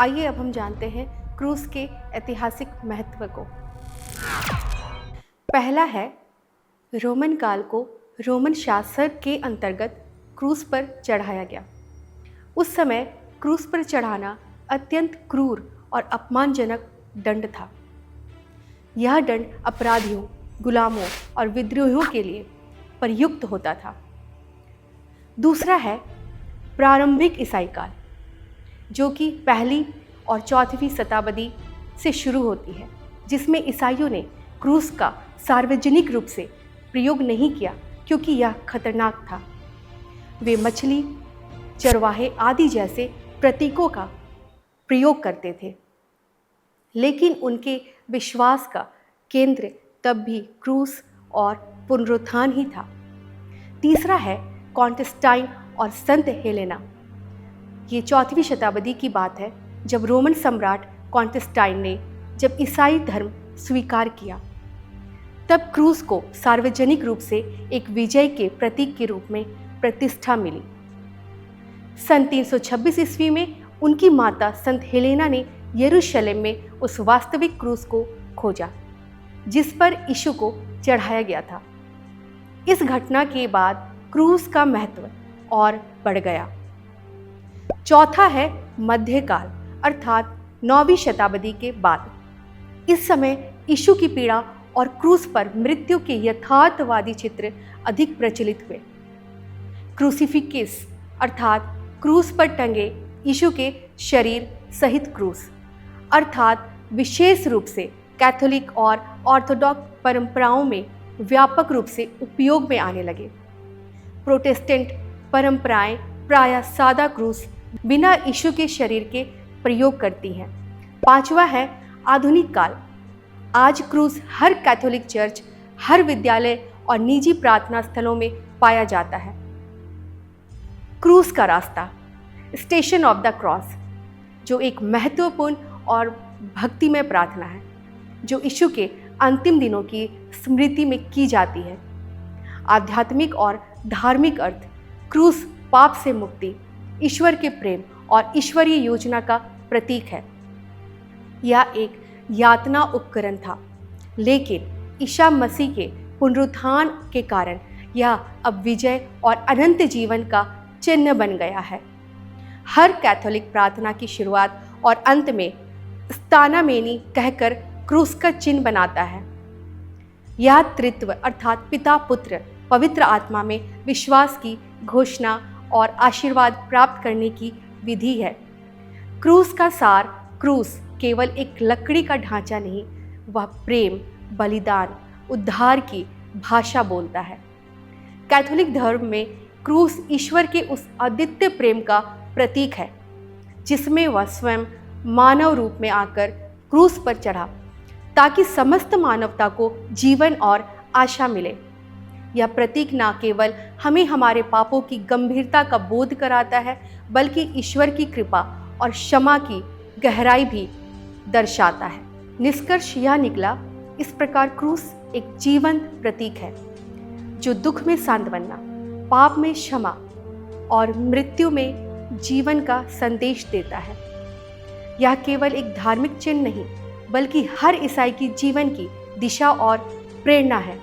आइए अब हम जानते हैं क्रूस के ऐतिहासिक महत्व को। पहला है, रोमन काल को रोमन शासक के अंतर्गत क्रूस पर चढ़ाया गया। उस समय क्रूस पर चढ़ाना अत्यंत क्रूर और अपमानजनक दंड था। यह दंड अपराधियों, गुलामों और विद्रोहियों के लिए प्रयुक्त होता था। दूसरा है प्रारंभिक ईसाई काल, जो कि 1वीं और 4वीं शताब्दी से शुरू होती है, जिसमें ईसाइयों ने क्रूस का सार्वजनिक रूप से प्रयोग नहीं किया क्योंकि यह खतरनाक था। वे मछली, चरवाहे आदि जैसे प्रतीकों का प्रयोग करते थे, लेकिन उनके विश्वास का केंद्र तब भी क्रूस और पुनरुत्थान ही था। तीसरा है कॉन्स्टेंटाइन और संत हेलेना। ये 4वीं शताब्दी की बात है, जब रोमन सम्राट कॉन्स्टेंटाइन ने जब ईसाई धर्म स्वीकार किया, तब क्रूस को सार्वजनिक रूप से एक विजय के प्रतीक के रूप में प्रतिष्ठा मिली। सन 326 ईस्वी में उनकी माता संत हेलेना ने यरूशलेम में उस वास्तविक क्रूस को खोजा जिस पर यीशु को चढ़ाया गया था। इस घटना के बाद क्रूस का महत्व और बढ़ गया। चौथा है मध्यकाल, अर्थात 9वीं शताब्दी के बाद। इस समय यीशु की पीड़ा और क्रूस पर मृत्यु के यथार्थवादी चित्र अधिक प्रचलित हुए। क्रूसिफिक्स अर्थात क्रूस पर टंगे यीशु के शरीर सहित क्रूस, अर्थात विशेष रूप से कैथोलिक और ऑर्थोडॉक्स परंपराओं में व्यापक रूप से उपयोग में आने लगे। प्रोटेस्टेंट परंपराएं प्रायः सादा क्रूस बिना यीशु के शरीर के प्रयोग करती हैं। पांचवा है आधुनिक काल। आज क्रूस हर कैथोलिक चर्च, हर विद्यालय और निजी प्रार्थना स्थलों में पाया जाता है। क्रूस का रास्ता, स्टेशन ऑफ द क्रॉस, जो एक महत्वपूर्ण और भक्तिमय प्रार्थना है जो यीशु के अंतिम दिनों की स्मृति में की जाती है। आध्यात्मिक और धार्मिक अर्थ, क्रूस पाप से मुक्ति, ईश्वर के प्रेम और ईश्वरीय योजना का प्रतीक है। यह एक यातना उपकरण था, लेकिन ईसा मसीह के पुनरुत्थान के कारण यह अब विजय और अनंत जीवन का चिन्ह बन गया है। हर कैथोलिक प्रार्थना की शुरुआत और अंत में स्तानामेनी कहकर क्रूस का चिन्ह बनाता है। यह त्रित्व अर्थात पिता, पुत्र, पवित्र आत्मा में विश्वास की घोषणा और आशीर्वाद प्राप्त करने की विधि है। क्रूस का सार, क्रूस केवल एक लकड़ी का ढांचा नहीं, वह प्रेम, बलिदान, उद्धार की भाषा बोलता है। कैथोलिक धर्म में क्रूस ईश्वर के उस अद्वितीय प्रेम का प्रतीक है, जिसमें वह स्वयं मानव रूप में आकर क्रूस पर चढ़ा ताकि समस्त मानवता को जीवन और आशा मिले। यह प्रतीक न केवल हमें हमारे पापों की गंभीरता का बोध कराता है, बल्कि ईश्वर की कृपा और क्षमा की गहराई भी दर्शाता है। निष्कर्ष यह निकला, इस प्रकार क्रूस एक जीवंत प्रतीक है जो दुख में सांत्वना, पाप में क्षमा और मृत्यु में जीवन का संदेश देता है। यह केवल एक धार्मिक चिन्ह नहीं, बल्कि हर ईसाई की जीवन की दिशा और प्रेरणा है।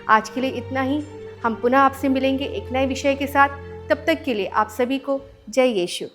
आज के लिए इतना ही। हम पुनः आपसे मिलेंगे एक नए विषय के साथ। तब तक के लिए आप सभी को जय यीशु।